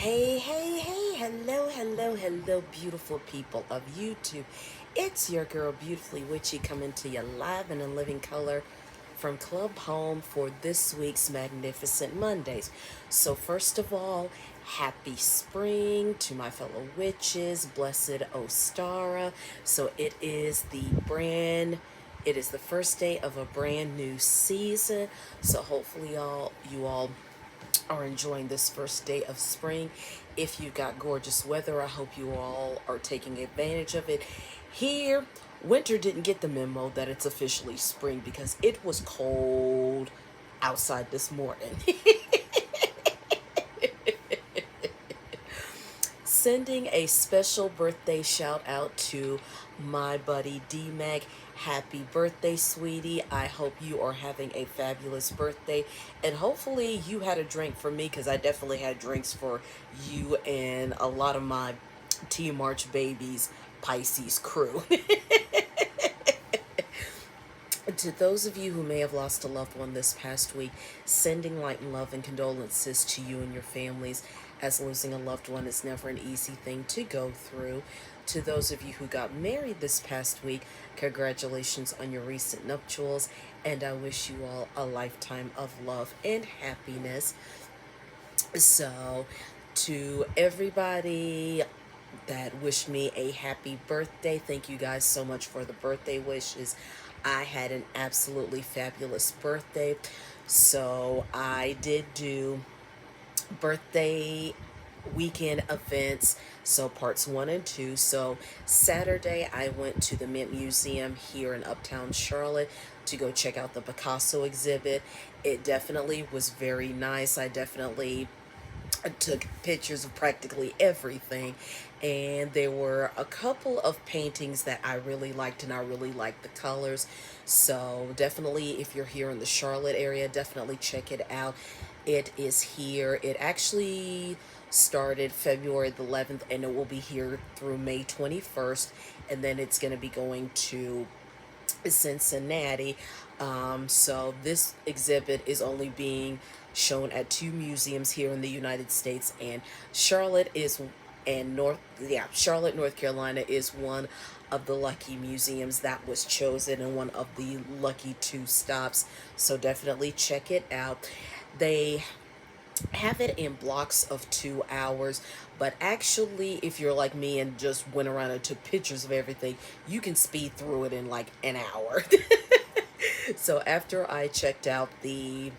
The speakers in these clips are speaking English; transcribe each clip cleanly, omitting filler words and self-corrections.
Hey, hey, hey, hello, hello, hello, beautiful people of YouTube. It's your girl, Beautifully Witchy, coming to you live and in living color from Club Home for this week's Magnificent Mondays. So, first of all, happy spring to my fellow witches, blessed Ostara. So, it is the first day of a brand new season. So, hopefully, you all are enjoying this first day of spring. If you got gorgeous weather, I hope you all are taking advantage of it. Here, winter didn't get the memo that it's officially spring because it was cold outside this morning. Sending a special birthday shout out to my buddy D Mag. Happy birthday, sweetie. I hope you are having a fabulous birthday. And hopefully, you had a drink for me because I definitely had drinks for you and a lot of my T March babies, Pisces crew. To those of you who may have lost a loved one this past week, sending light and love and condolences to you and your families, as losing a loved one is never an easy thing to go through. To those of you who got married this past week, congratulations on your recent nuptials, and I wish you all a lifetime of love and happiness. So, to everybody that wished me a happy birthday, thank you guys so much for the birthday wishes. I had an absolutely fabulous birthday. So, I did do birthday weekend events, so parts one and two. So Saturday I went to the Mint Museum here in Uptown Charlotte to go check out the Picasso exhibit. It definitely was very nice. I took pictures of practically everything, and there were a couple of paintings that I really liked, and I really liked the colors. So definitely, if you're here in the Charlotte area, definitely check it out. It is here. It actually started February the 11th, and it will be here through May 21st, and then it's going to be going to Cincinnati. So this exhibit is only being shown at two museums here in the United States, and Charlotte is and North yeah Charlotte, North Carolina is one of the lucky museums that was chosen and one of the lucky two stops. So definitely check it out. They have it in blocks of 2 hours, but actually if you're like me and just went around and took pictures of everything, you can speed through it in like an hour. So after I checked out the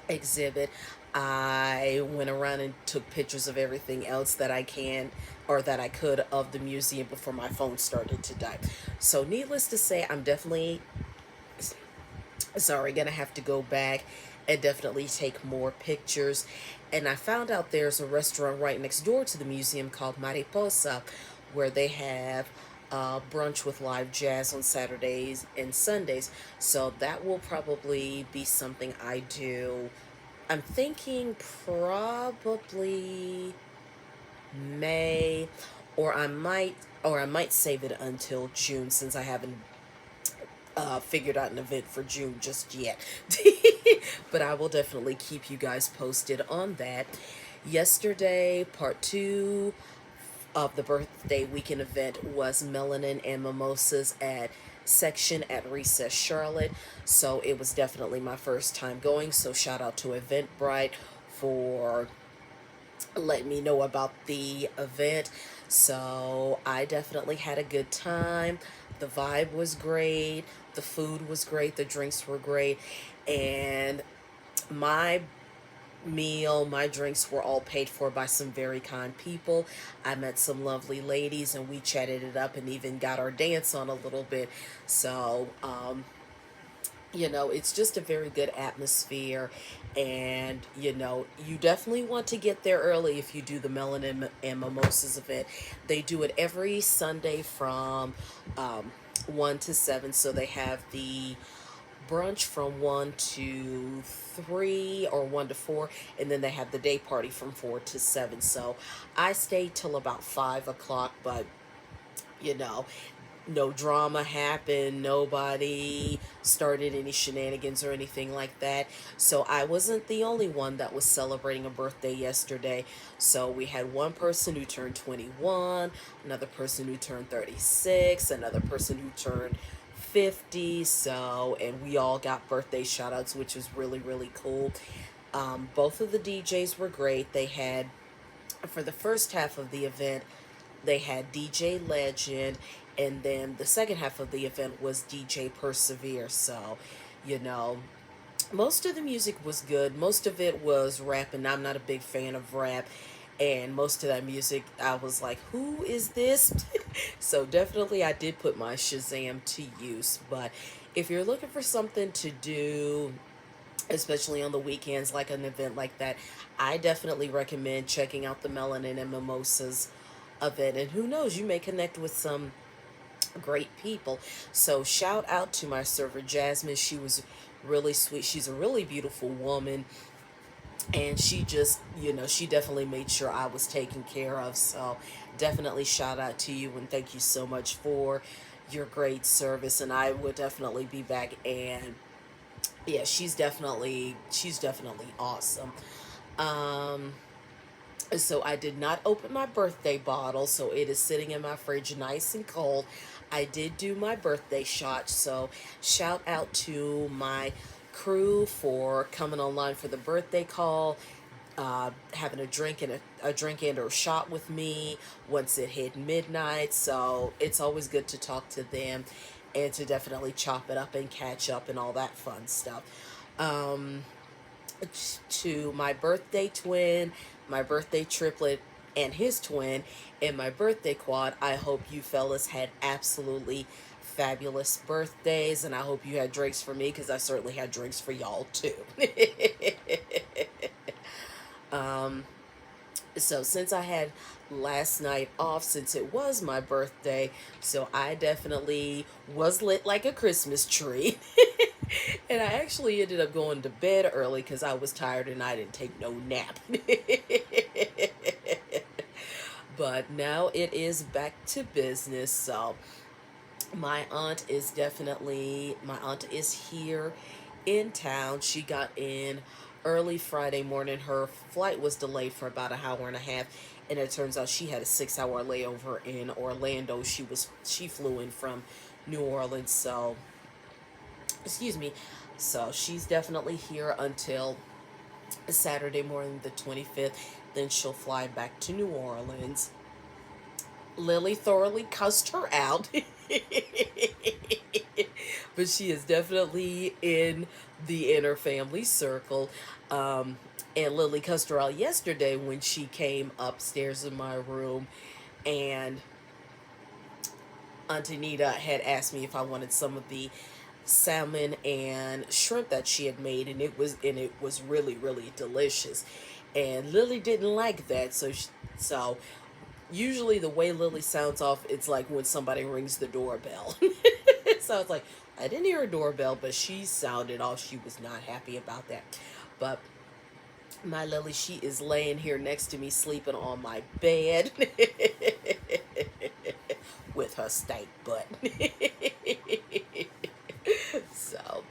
exhibit, I went around and took pictures of everything else that I can or that I could of the museum before my phone started to die. So needless to say, I'm definitely gonna have to go back and definitely take more pictures. And I found out there's a restaurant right next door to the museum called Mariposa, where they have brunch with live jazz on Saturdays and Sundays. So that will probably be something I do. I'm thinking probably May, or I might save it until June, since I haven't figured out an event for June just yet. But I will definitely keep you guys posted on that. Yesterday, part two of the birthday weekend event was Melanin and Mimosas at Section at Recess Charlotte. So it was definitely my first time going. So shout out to Eventbrite for letting me know about the event. So I definitely had a good time. The vibe was great. The food was great. The drinks were great. And my my drinks were all paid for by some very kind people. I met some lovely ladies and we chatted it up and even got our dance on a little bit. So, it's just a very good atmosphere. And, you definitely want to get there early if you do the Melanin and Mimosas event. They do it every Sunday from 1 to 7. So they have the brunch from 1 to 3 or 1 to 4, and then they have the day party from 4 to 7. So I stayed till about 5 o'clock, but you know no drama happened. Nobody started any shenanigans or anything like that. So I wasn't the only one that was celebrating a birthday yesterday. So we had one person who turned 21, another person who turned 36, another person who turned 50. So, and we all got birthday shout outs, which was really, really cool. Both of the DJs were great. They had, for the first half of the event, they had DJ Legend, and then the second half of the event was DJ Persevere. So, you know, most of the music was good. Most of it was rap, and I'm not a big fan of rap. And most of that music, I was like, who is this? So, definitely, I did put my Shazam to use. But if you're looking for something to do, especially on the weekends, like an event like that, I definitely recommend checking out the Melanin and Mimosas event. And who knows, you may connect with some great people. So shout out to my server Jasmine. She was really sweet. She's a really beautiful woman, and she just, she definitely made sure I was taken care of. So definitely shout out to you, and thank you so much for your great service. And I would definitely be back. And yeah, she's definitely awesome. um so I did not open my birthday bottle, so it is sitting in my fridge nice and cold. I did do my birthday shot, so shout out to my crew for coming online for the birthday call, having a drink and or shot with me once it hit midnight. So it's always good to talk to them and to definitely chop it up and catch up and all that fun stuff. Um, to my birthday twin, my birthday triplet, and his twin, and my birthday quad, I hope you fellas had absolutely fabulous birthdays, and I hope you had drinks for me because I certainly had drinks for y'all too. um, so since I had last night off, since it was my birthday, so I definitely was lit like a Christmas tree. And I actually ended up going to bed early because I was tired and I didn't take no nap. But now it is back to business. So my aunt is here in town. She got in early Friday morning. Her flight was delayed for about an hour and a half, and it turns out she had a 6 hour layover in Orlando. She flew in from New Orleans. So excuse me. So she's definitely here until Saturday morning, the 25th. Then she'll fly back to New Orleans. Lily thoroughly cussed her out. But she is definitely in the inner family circle. Um, and Lily cussed her out yesterday when she came upstairs in my room, and Aunt Anita had asked me if I wanted some of the salmon and shrimp that she had made, and it was really, really delicious. And Lily didn't like that, so usually the way Lily sounds off, it's like when somebody rings the doorbell. So it's like, I didn't hear a doorbell, but she sounded off. She was not happy about that. But my Lily, she is laying here next to me, sleeping on my bed with her steak butt. So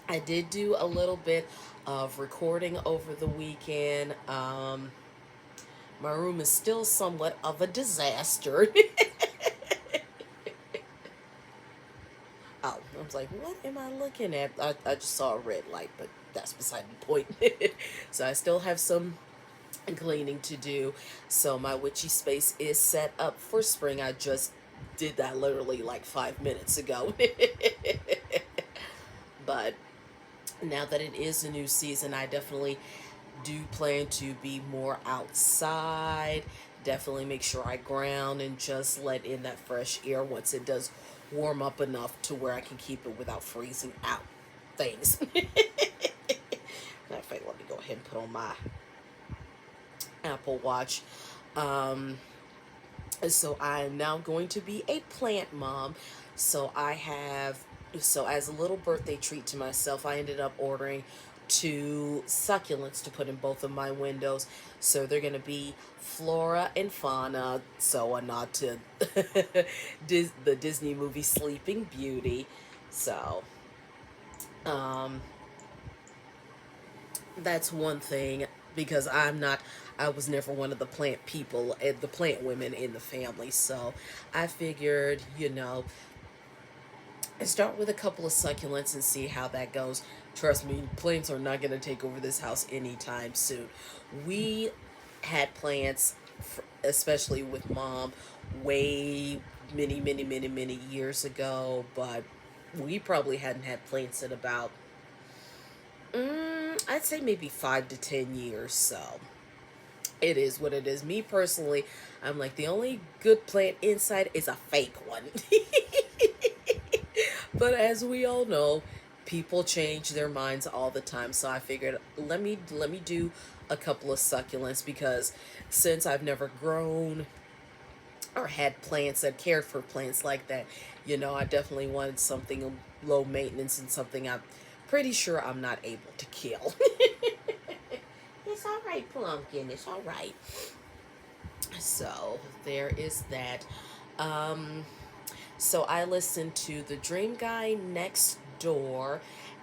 I did do a little bit of recording over the weekend. My room is still somewhat of a disaster. Oh, I was like, what am I looking at? I just saw a red light, but that's beside the point. So I still have some cleaning to do. So my witchy space is set up for spring. I just did that literally like 5 minutes ago. But now that it is a new season, I definitely do plan to be more outside. Definitely make sure I ground and just let in that fresh air once it does warm up enough to where I can keep it without freezing out things. Matter of fact, let me go ahead and put on my Apple Watch. Um, so I am now going to be a plant mom. So as a little birthday treat to myself, I ended up ordering two succulents to put in both of my windows. So they're going to be flora and fauna. So a nod to the Disney movie Sleeping Beauty. So um, that's one thing, because I was never one of the plant people, the plant women in the family. So I figured, start with a couple of succulents and see how that goes. Trust me, plants are not going to take over this house anytime soon. We had plants, especially with mom, way many years ago, but we probably hadn't had plants in about, I'd say maybe 5 to 10 years. So it is what it is. Me personally, I'm like, the only good plant inside is a fake one. But as we all know, people change their minds all the time. So I figured, let me do a couple of succulents, because since I've never grown or had plants that cared for plants like that, I definitely wanted something low maintenance and something I'm pretty sure I'm not able to kill. It's all right, Plumpkin. It's all right. So there is that. Um, so I listened to The Dream Guy Next Door,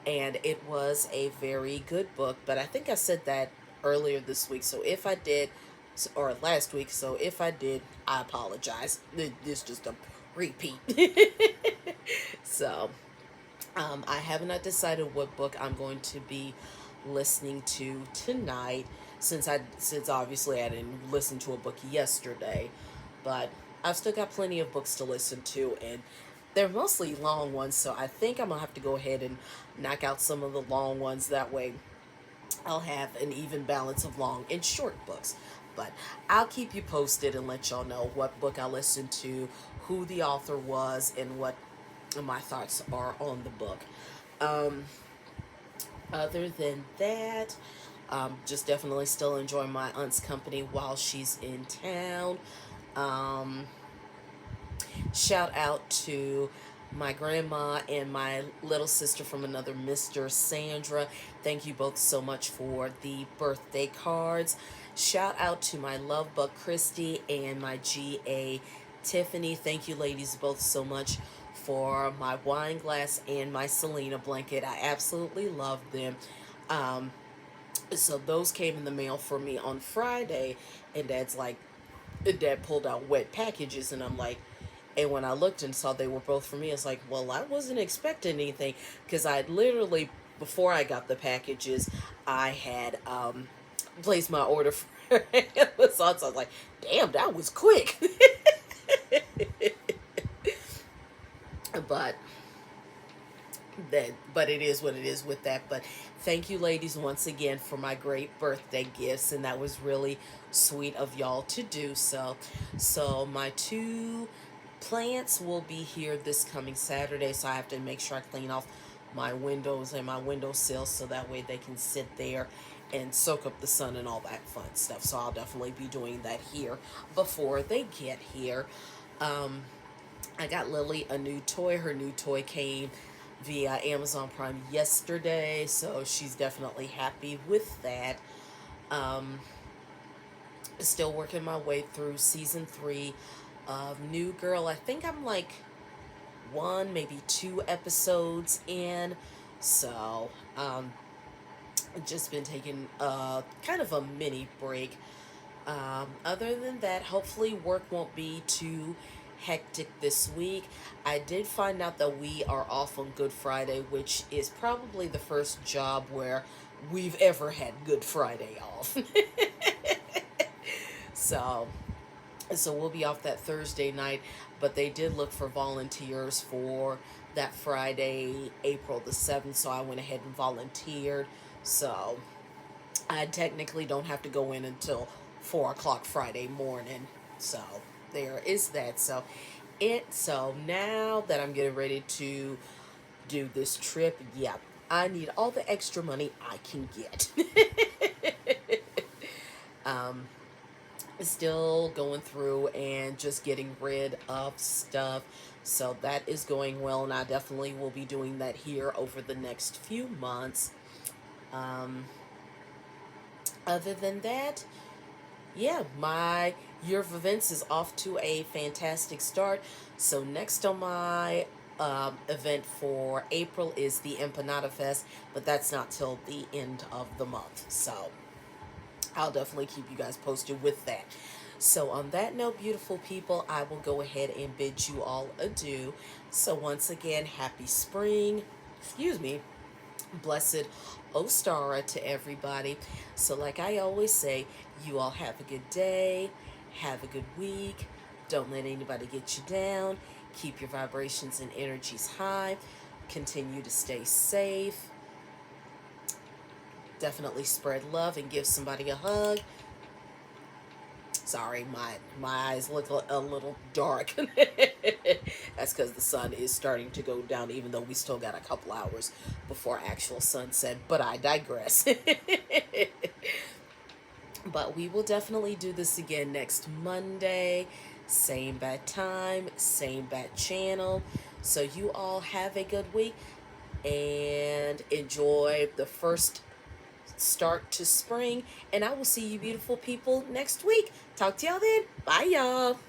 and it was a very good book. But I think I said that earlier this week. So if I did, or last week, so if I did, I apologize. This is just a repeat. So I have not decided what book I'm going to be listening to tonight, since obviously I didn't listen to a book yesterday, but I've still got plenty of books to listen to, and they're mostly long ones, so I think I'm gonna have to go ahead and knock out some of the long ones. That way I'll have an even balance of long and short books. But I'll keep you posted and let y'all know what book I listened to, who the author was, and what my thoughts are on the book. Um, Other than that, just definitely still enjoy my aunt's company while she's in town. Um, Shout out to my grandma and my little sister from another, Mr. Sandra. Thank you both so much for the birthday cards. Shout out to my love bug Christy and my GA Tiffany. Thank you, ladies, both so much for my wine glass and my Selena blanket. I absolutely love them. Um, so those came in the mail for me on Friday, and Dad pulled out wet packages, and I'm like, and when I looked and saw they were both for me, it's like, well, I wasn't expecting anything, because I literally, before I got the packages, I had placed my order for Amazon. So I was like, damn, that was quick. but but it is what it is with that. But thank you, ladies, once again for my great birthday gifts, and that was really sweet of y'all to do so. So my two plants will be here this coming Saturday, so I have to make sure I clean off my windows and my windowsill, so that way they can sit there and soak up the sun and all that fun stuff. So I'll definitely be doing that here before they get here. um I got Lily a new toy. Her new toy came via Amazon Prime yesterday, so she's definitely happy with that. Um, Still working my way through season 3 of New Girl. I think I'm like one, maybe 2 episodes in. So, just been taking kind of a mini break. Other than that, hopefully work won't be too hectic this week. I did find out that we are off on Good Friday, which is probably the first job where we've ever had Good Friday off. so, so we'll be off that Thursday night, but they did look for volunteers for that Friday, April the 7th, so I went ahead and volunteered. So I technically don't have to go in until 4 o'clock Friday morning. So there is that. So now that I'm getting ready to do this trip, yeah, I need all the extra money I can get. um, Still going through and just getting rid of stuff. So that is going well, and I definitely will be doing that here over the next few months. Um, Other than that, yeah, my year of events is off to a fantastic start. So next on my event for April is the Empanada Fest, but that's not till the end of the month. So I'll definitely keep you guys posted with that. So on that note, beautiful people, I will go ahead and bid you all adieu. So once again, happy spring. Excuse me, blessed Ostara to everybody. So, like I always say, you all have a good day, have a good week. Don't let anybody get you down. Keep your vibrations and energies high. Continue to stay safe. Definitely spread love and give somebody a hug. Sorry, my eyes look a little dark. That's because the sun is starting to go down, even though we still got a couple hours before actual sunset. But I digress. But we will definitely do this again next Monday. Same bad time, same bad channel. So you all have a good week and enjoy the first start to spring. And I will see you beautiful people next week. Talk to y'all then. Bye, y'all.